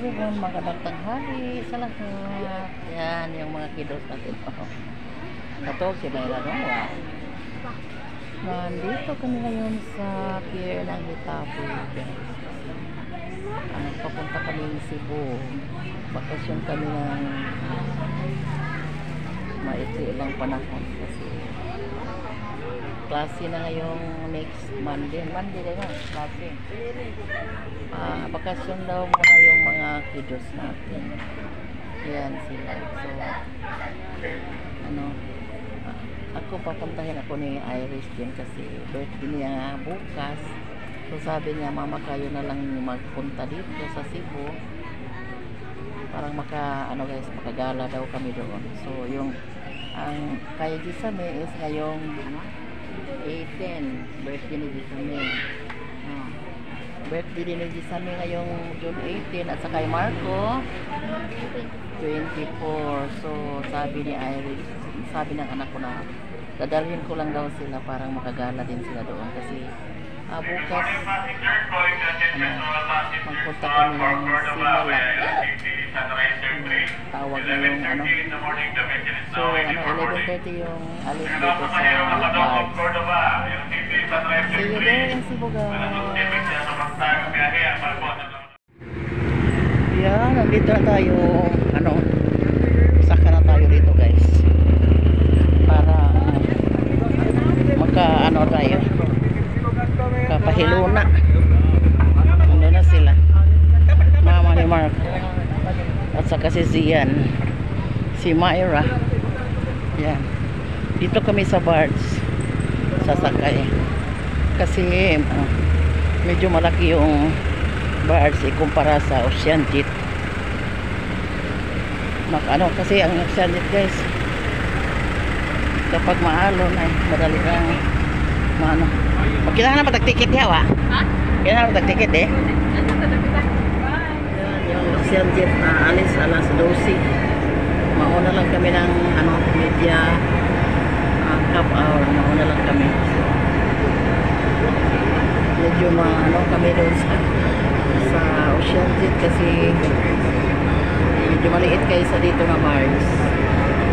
everyone, magandang tanghali sa lahat. Yan, yung mga kiddos natin. Ito, si Mayra Noa. Nandito kami ngayon sa pier ng Hitapo. Papunta kami ng Cebu. Bakasyon kami ng maitli lang panahon kasi klase na ngayong next Monday. Monday na yun, klase. Bakasyon daw muna yung mga kiddos natin. Yan sila. So, ako papuntahin ako ni Iris din kasi birthday niya bukas. So, sabi niya, mama, kayo na lang magpunta dito sa Cebu. Parang makagala daw kami doon. So, yung ang kaya Gisame is ngayong 18, birthday ni Gisame. Birthday din ni Gisame ngayong June 18 at saka kay Marco 24. So sabi ni Iris, sabi ng anak ko na dadalhin ko lang daw sila parang makagala din sila doon kasi bukas magpunta kami ng Simala. Tawag na yung so 11:30 yung alis dito sa Bars. See you there in Cebu, guys. Yan, nandito na tayo saka na tayo dito, guys, para tayo kapahilo na. Ano na sila, mama ni Mark at saka si Zian, si Myra. Yan, dito kami sa Bards sasakay kasi medyo malaki yung Bards ikumpara sa Ocean Jet. Kasi ang Ocean Jet, guys, kapag maalon ay madali kang kailangan na patag-ticket yawa. Kailangan na patag-ticket Yan, yung Ocean Jet na alis alas 12. Mauna lang kami ng media half hour. Mauna lang kami. So, medyo kami doon sa Ocean Jet kasi medyo maliit kayo sa dito nga Mars.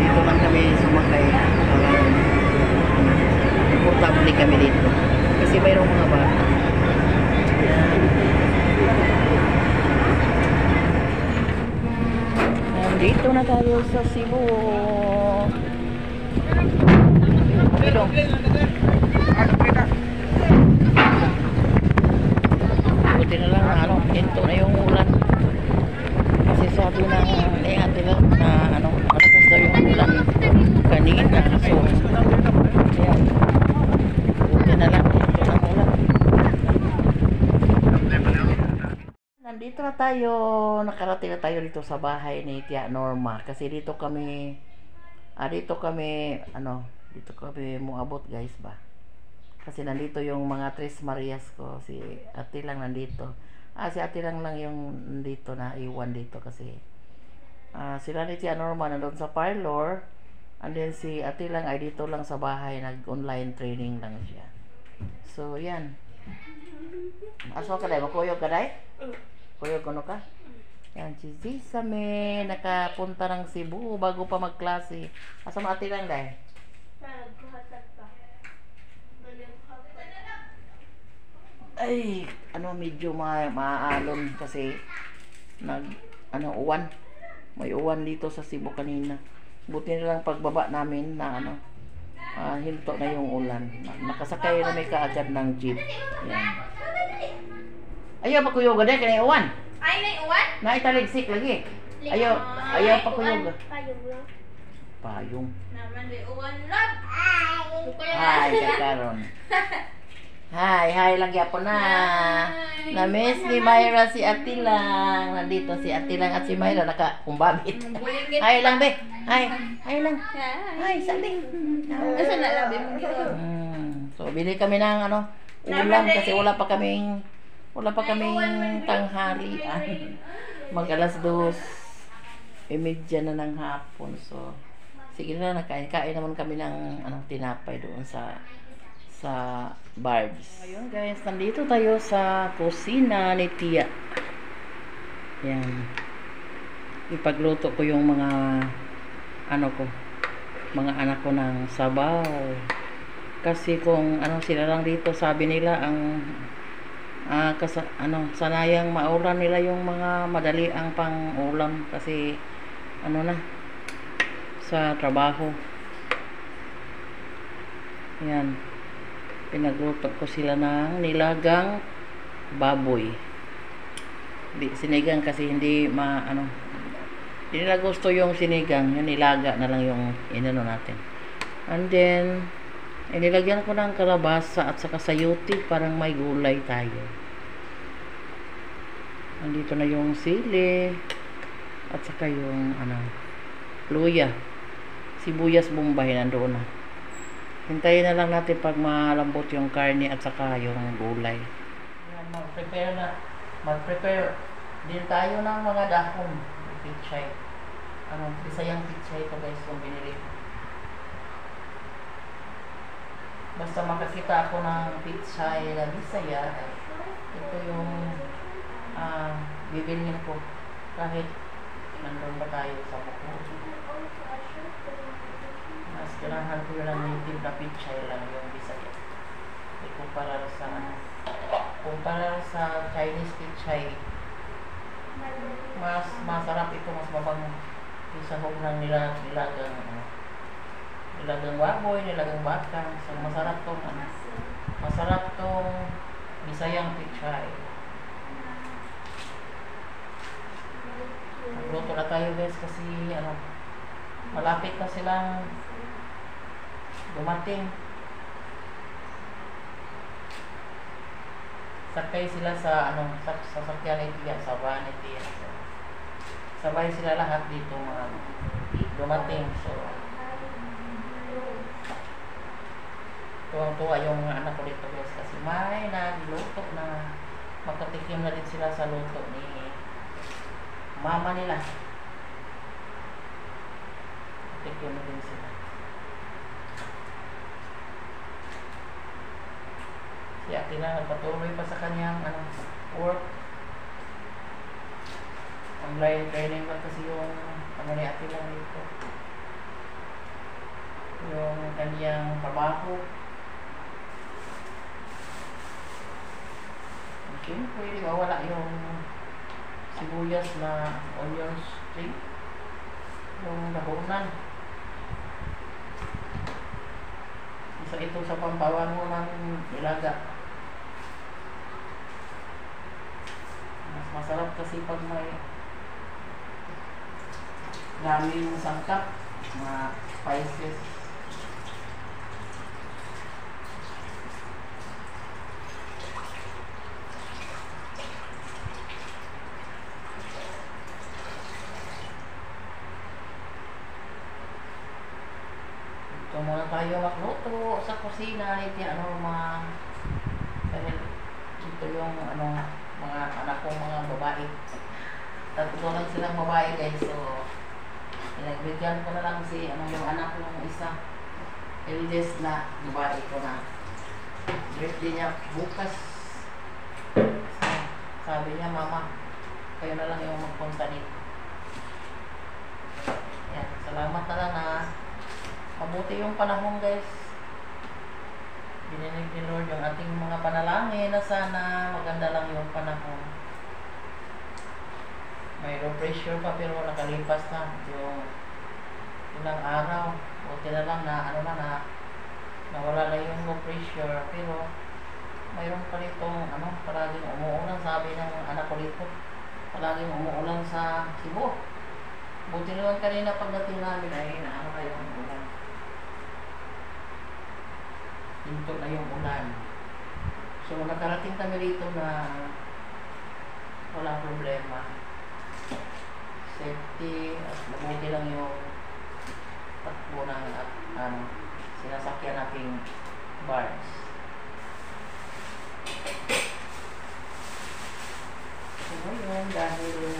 Dito lang kami sumakay. Komportable kami dito kasi mayroong mga bata. Dito na tayo sa Cebu. Buti na lang hinto na yung ulan. Kasi sabi ng ate lang na malakas daw yung ulan kanina. So, yan. Buti na lang hinto ng ulan. Nandito na tayo, nakarating na tayo dito sa bahay ni Tia Norma kasi dito kami muabot, guys, ba, kasi nandito yung mga Tres Marias ko. Si ate lang nandito, si ate lang yung nandito na iwan dito kasi sila ni Tia Norma nandun sa parlor and then si ate lang ay dito lang sa bahay, nag-online training lang siya. So yan, aso ka day, makuyog ka day? Kuyog ano ka? Yan, si Gisame nakapunta ng Cebu bago pa magklase. Asa mo ate lang day? Ay, medyo maalon kasi uwan. May uwan dito sa Cebu kanina. Buti na lang pagbaba namin na hinto na yung ulan. Nakasakay na may kaagad ng jeep. Yan. Ayaw pa kuyoga dahil kanay uwan. Ay, may uwan? Naitaligsik lagi. Ayaw pa kuyoga. Payong lang. Payong. Naman may uwan lang. Hi, kakaron. Hi lang yapon na. Na-miss ni Myra si Ate lang. Nandito si Ate lang at si Myra nakakumbabit. Hi lang, be. Hi lang. Hi, sabi. Asa na labi mo dito? So, bili kami ng ulam kasi wala pa kaming tanghalian. Mag alas 2:30 na ng hapon. So, sige na, kain naman kami ng tinapay doon sa Barbs. Ngayon, guys, nandito tayo sa kusina ni Tia. Yan. Ipagluto ko yung mga mga anak ko ng sabaw. Kasi kung sila lang dito, sabi nila ang sanayang maulam nila yung mga madali ang pang-ulam kasi sa trabaho. Yan. Pinagluto ko sila ng nilagang baboy. Sinigang kasi hindi nila gusto yung sinigang, yung nilaga na lang yung natin. And then nilagyan ko ng kalabasa at saka sayuti, parang may gulay tayo. Andito na yung sili at saka yung luya, sibuyas bombay nandoon na. Hintayin na lang natin pag malambot yung karne at saka yung gulay. Mag-prepare din tayo ng mga dahon. Pichay. Bisayang pichay ito guys, yung binili ko. Basta makakita ako ng pichay na Bisaya, ito yung bibilhin ko. Kahit nandun ba tayo sa buko. Mas kailangan ko lang native na pichay lang yung Bisaya. Kumpara sa Chinese pichay, mas masarap ito, mas mabango isahog ng nilagang baboy, nilagang baka. So masarap tong Bisayang pichay. Magluto na tayo guys kasi malapit na silang dumating. Sakay sila sa sasakyan ni Tia, sa van ni Tia. Sabay sila lahat dito dumating. So tuwang-tuwa yung mga anak ko dito guys kasi may nagluto na, makatikim na din sila sa luto ni mama nila. Tikim na din sila. Si Ate na nagpatuloy pa sa kanyang work. Online training ba kasi yung ni Ate lang dito. Yung kanyang trabaho. Okay, pwede mawala yung sibuyas na onion string. Yung dahonan. Isa ito sa pampawango ng nilaga. Mas masarap kasi pag may daming sangkap, mga spices. Ito muna tayo magluto sa kusina. Dahil ito yung mga anak kong mga babae. Tatlo lang silang babae guys. So pinagbigyan ko na lang yung anak kong isa, eldest na babae ko na birthday niya bukas. So, sabi niya, mama, kayo na lang yung magpunta dito. Yan, salamat na lang mabuti yung panahon guys. Dininig ni Lord yung ating mga panalangin na sana maganda lang yung panahon. May low pressure pa pero nakalipas na yung ilang araw. Buti na lang nawala na yung low pressure, pero mayroon pa ritong palaging umuulan. Sabi ng anak ko dito, palaging umuulan sa Cebu. Buti naman kanina pagdating namin ay na yung ulan. Hinto na yung ulan. So nakarating kami dito na walang problema. Safety at mabuti lang yung takbo ng sinasakyan nating bars. So ngayon, dahil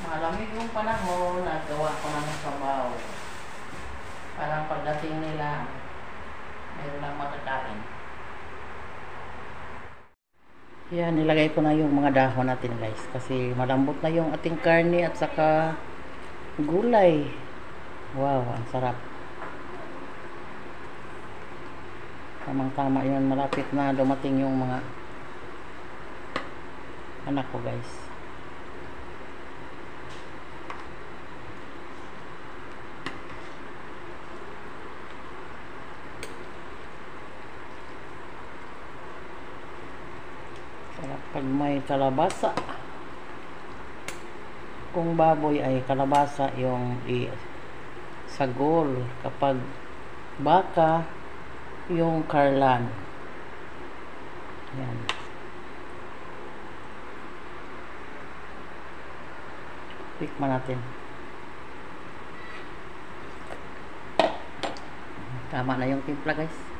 malamig yung panahon, nagawa ko ng sabaw. Parang pagdating nila, meron lang makakain. Yan, nilagay ko na yung mga dahon natin guys. Kasi malambot na yung ating karne at saka gulay. Wow, ang sarap. Tamang-tama yun. Malapit na dumating yung mga anak ko guys. Sarap pag may kalabasa. Kung baboy ay kalabasa yung sagol. Kapag baka, yung karlan. Yan. Tikman natin. Tama na yung timpla guys.